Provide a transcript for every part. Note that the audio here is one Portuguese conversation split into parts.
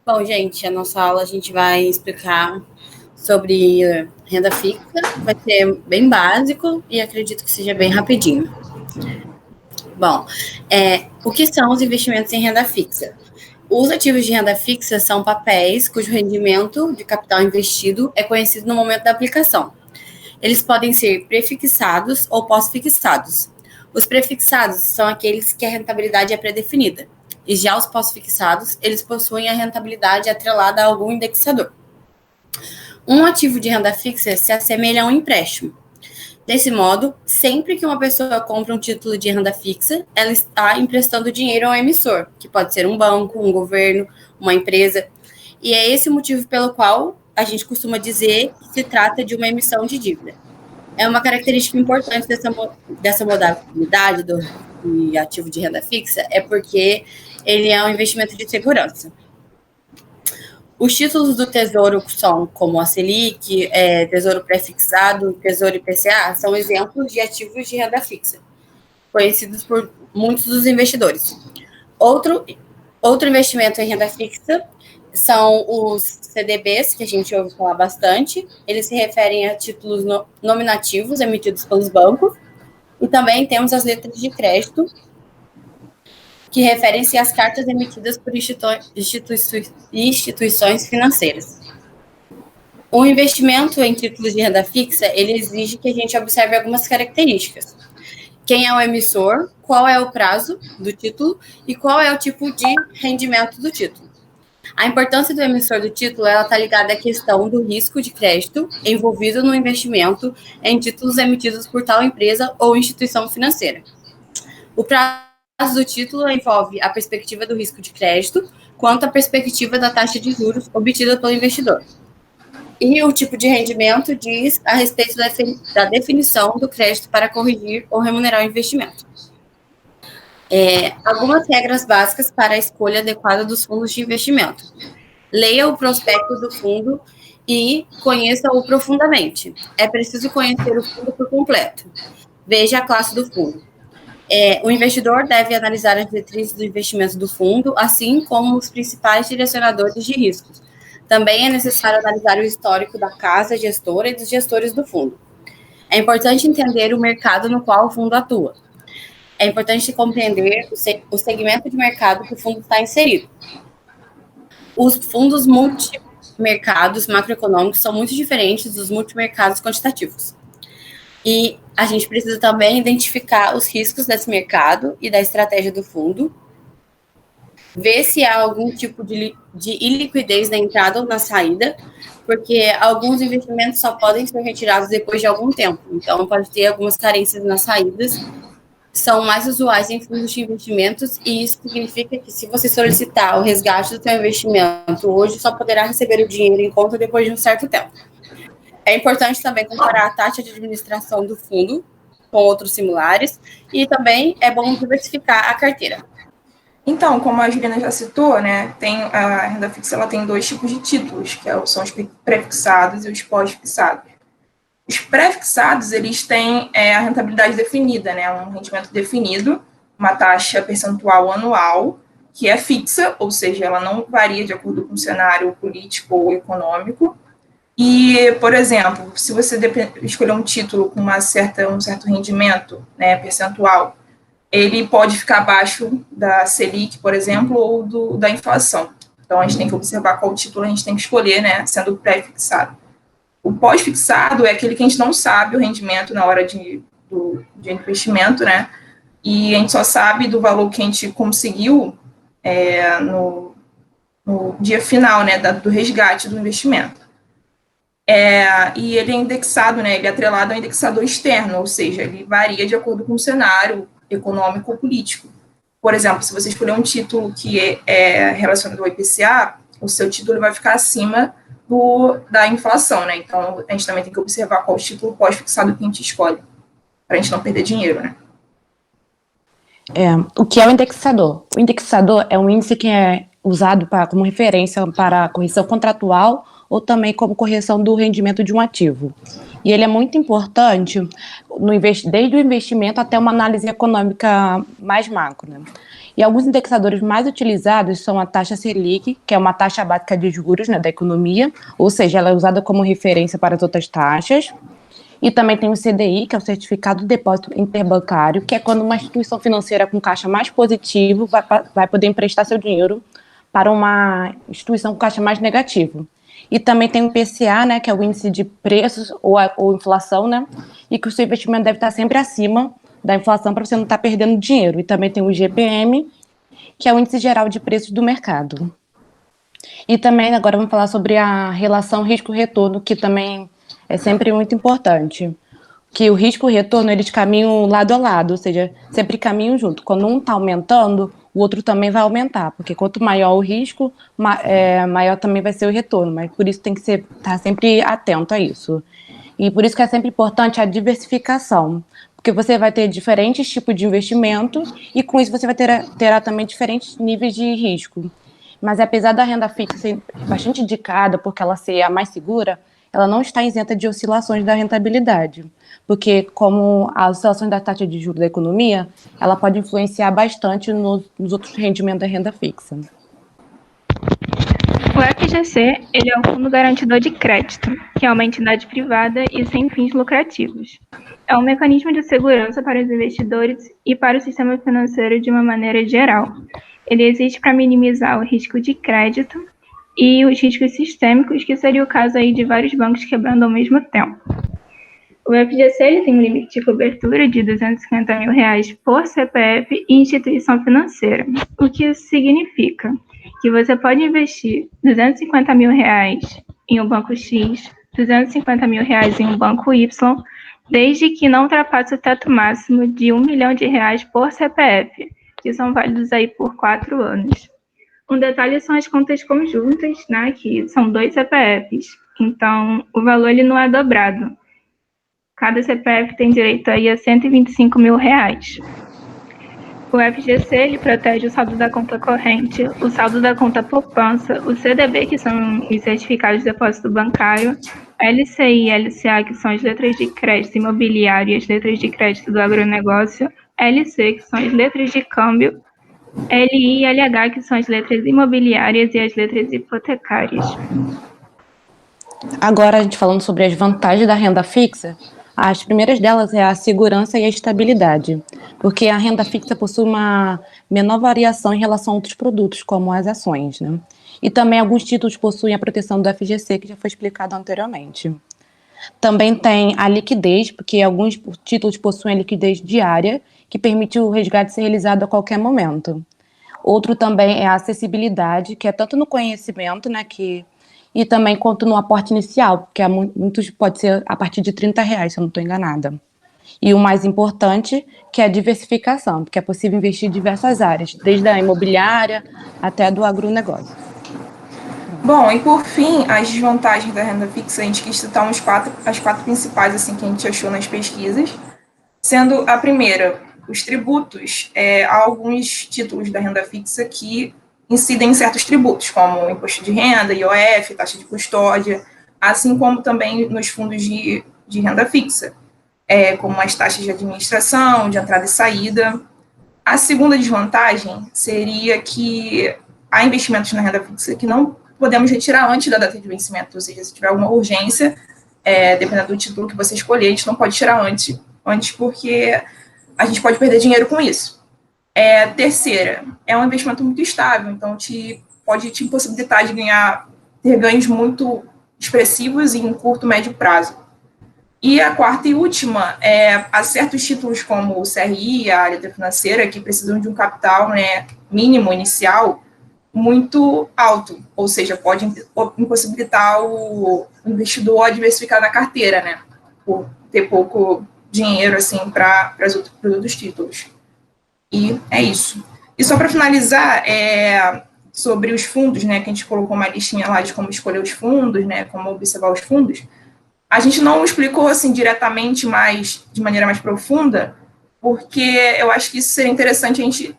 Bom, gente, a nossa aula a gente vai explicar sobre renda fixa. Vai ser bem básico e acredito que seja bem rapidinho. Bom, o que são os investimentos em renda fixa? Os ativos de renda fixa são papéis cujo rendimento de capital investido é conhecido no momento da aplicação. Eles podem ser prefixados ou pós-fixados. Os prefixados são aqueles que a rentabilidade é pré-definida. E já os pós-fixados, eles possuem a rentabilidade atrelada a algum indexador. Um ativo de renda fixa se assemelha a um empréstimo. Desse modo, sempre que uma pessoa compra um título de renda fixa, ela está emprestando dinheiro ao emissor, que pode ser um banco, um governo, uma empresa. E é esse o motivo pelo qual a gente costuma dizer que se trata de uma emissão de dívida. É uma característica importante dessa modalidade de ativo de renda fixa, é porque ele é um investimento de segurança. Os títulos do Tesouro são como a Selic, Tesouro Pré-fixado, Tesouro IPCA, são exemplos de ativos de renda fixa, conhecidos por muitos dos investidores. Outro investimento em renda fixa são os CDBs, que a gente ouve falar bastante. Eles se referem a títulos nominativos emitidos pelos bancos. E também temos as letras de crédito, que referem-se às cartas emitidas por instituições financeiras. O investimento em títulos de renda fixa, ele exige que a gente observe algumas características. Quem é o emissor, qual é o prazo do título e qual é o tipo de rendimento do título. A importância do emissor do título está ligada à questão do risco de crédito envolvido no investimento em títulos emitidos por tal empresa ou instituição financeira. O prazo do título envolve a perspectiva do risco de crédito, quanto à perspectiva da taxa de juros obtida pelo investidor. E o tipo de rendimento diz a respeito da definição do crédito para corrigir ou remunerar o investimento. Algumas regras básicas para a escolha adequada dos fundos de investimento. Leia o prospecto do fundo e conheça-o profundamente. É preciso conhecer o fundo por completo. Veja a classe do fundo. O investidor deve analisar as diretrizes do investimento do fundo, assim como os principais direcionadores de riscos. Também é necessário analisar o histórico da casa gestora e dos gestores do fundo. É importante entender o mercado no qual o fundo atua. É importante compreender o segmento de mercado que o fundo está inserido. Os fundos multimercados macroeconômicos são muito diferentes dos multimercados quantitativos. E a gente precisa também identificar os riscos desse mercado e da estratégia do fundo, ver se há algum tipo de iliquidez na entrada ou na saída, porque alguns investimentos só podem ser retirados depois de algum tempo. Então, pode ter algumas carências nas saídas, são mais usuais em fundos de investimentos, e isso significa que se você solicitar o resgate do seu investimento hoje, só poderá receber o dinheiro em conta depois de um certo tempo. É importante também comparar a taxa de administração do fundo com outros similares, e também é bom diversificar a carteira. Então, como a Juliana já citou, né, a renda fixa ela tem dois tipos de títulos, que são os prefixados e os pós-fixados. Os pré-fixados, eles têm a rentabilidade definida, né, um rendimento definido, uma taxa percentual anual, que é fixa, ou seja, ela não varia de acordo com o cenário político ou econômico. E, por exemplo, se você escolher um título com um certo rendimento, né, percentual, ele pode ficar abaixo da Selic, por exemplo, ou da inflação. Então, a gente tem que observar qual título a gente tem que escolher, né, sendo pré-fixado. O pós-fixado é aquele que a gente não sabe o rendimento na hora de investimento, né, e a gente só sabe do valor que a gente conseguiu no dia final, né, do resgate do investimento. E ele é indexado, né, ele é atrelado ao indexador externo, ou seja, ele varia de acordo com o cenário econômico ou político. Por exemplo, se você escolher um título que é relacionado ao IPCA, o seu título vai ficar acima da inflação, né? Então, a gente também tem que observar qual título pós-fixado que a gente escolhe, para a gente não perder dinheiro, né? O que é o indexador? O indexador é um índice que é usado como referência para a correção contratual ou também como correção do rendimento de um ativo. E ele é muito importante desde o investimento até uma análise econômica mais macro, né? E alguns indexadores mais utilizados são a taxa Selic, que é uma taxa básica de juros, né, da economia, ou seja, ela é usada como referência para as outras taxas. E também tem o CDI, que é o Certificado de Depósito Interbancário, que é quando uma instituição financeira com caixa mais positivo vai poder emprestar seu dinheiro para uma instituição com caixa mais negativo. E também tem o IPCA, né, que é o índice de preços ou inflação, né, e que o seu investimento deve estar sempre acima da inflação para você não estar perdendo dinheiro. E também tem o IGPM, que é o índice geral de preços do mercado. E também agora vamos falar sobre a relação risco-retorno, que também é sempre muito importante. Que o risco e o retorno, eles caminham lado a lado, ou seja, sempre caminham junto. Quando um está aumentando, o outro também vai aumentar, porque quanto maior o risco, maior também vai ser o retorno, mas por isso tem que estar sempre atento a isso. E por isso que é sempre importante a diversificação, porque você vai ter diferentes tipos de investimento e com isso você vai terá também diferentes níveis de risco. Mas apesar da renda fixa ser bastante indicada, porque ela ser a mais segura, ela não está isenta de oscilações da rentabilidade, porque como as oscilações da taxa de juros da economia, ela pode influenciar bastante nos outros rendimentos da renda fixa. O FGC, ele é um fundo garantidor de crédito, que é uma entidade privada e sem fins lucrativos. É um mecanismo de segurança para os investidores e para o sistema financeiro de uma maneira geral. Ele existe para minimizar o risco de crédito e os riscos sistêmicos, que seria o caso aí de vários bancos quebrando ao mesmo tempo. O FGC ele tem um limite de cobertura de R$250 mil por CPF e instituição financeira, o que isso significa que você pode investir R$250 mil em um banco X, R$250 mil em um banco Y, desde que não ultrapasse o teto máximo de R$1 milhão por CPF, que são válidos aí por 4 anos. Um detalhe são as contas conjuntas, né, que são 2 CPFs, então o valor ele não é dobrado. Cada CPF tem direito aí a R$125 mil. O FGC ele protege o saldo da conta corrente, o saldo da conta poupança, o CDB, que são os certificados de depósito bancário, LCI e LCA, que são as letras de crédito imobiliário e as letras de crédito do agronegócio, LC, que são as letras de câmbio, LI e LH, que são as letras imobiliárias e as letras hipotecárias. Agora, a gente falando sobre as vantagens da renda fixa, as primeiras delas é a segurança e a estabilidade, porque a renda fixa possui uma menor variação em relação a outros produtos, como as ações, né? E também alguns títulos possuem a proteção do FGC, que já foi explicado anteriormente. Também tem a liquidez, porque alguns títulos possuem a liquidez diária, que permite o resgate ser realizado a qualquer momento. Outro também é a acessibilidade, que é tanto no conhecimento, né, e também quanto no aporte inicial, porque muitos pode ser a partir de R$30, se eu não estou enganada. E o mais importante, que é a diversificação, porque é possível investir em diversas áreas, desde a imobiliária até a do agronegócio. Bom, e por fim, as desvantagens da renda fixa, a gente quis citar as quatro principais assim, que a gente achou nas pesquisas, sendo a primeira, os tributos. Há alguns títulos da renda fixa que incidem em certos tributos, como imposto de renda, IOF, taxa de custódia, assim como também nos fundos de renda fixa, como as taxas de administração, de entrada e saída. A segunda desvantagem seria que há investimentos na renda fixa que não podemos retirar antes da data de vencimento, ou seja, se tiver alguma urgência, dependendo do título que você escolher, a gente não pode tirar antes porque a gente pode perder dinheiro com isso. Terceira, é um investimento muito estável, então pode te impossibilitar de ter ganhos muito expressivos em curto, médio prazo. E a quarta e última, há certos títulos como o CRI, a letra financeira, que precisam de um capital, né, mínimo inicial muito alto, ou seja, pode impossibilitar o investidor a diversificar na carteira, né, por ter pouco dinheiro assim, para os outros títulos. E é isso. E só para finalizar, sobre os fundos, né, que a gente colocou uma listinha lá de como escolher os fundos, né, como observar os fundos, a gente não explicou assim diretamente, mas de maneira mais profunda, porque eu acho que isso seria interessante a gente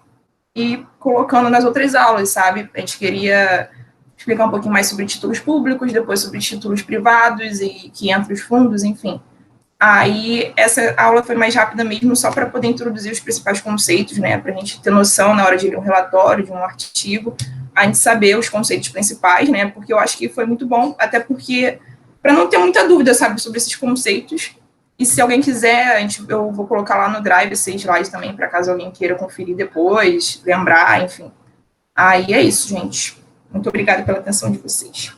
ir colocando nas outras aulas, sabe? A gente queria explicar um pouquinho mais sobre títulos públicos, depois sobre títulos privados e que entram os fundos, enfim. Aí, essa aula foi mais rápida mesmo, só para poder introduzir os principais conceitos, né, para a gente ter noção na hora de ler um relatório, de um artigo, a gente saber os conceitos principais, né, porque eu acho que foi muito bom, até porque, para não ter muita dúvida, sabe, sobre esses conceitos, e se alguém quiser, eu vou colocar lá no Drive esses slides também, para caso alguém queira conferir depois, lembrar, enfim. Aí é isso, gente. Muito obrigada pela atenção de vocês.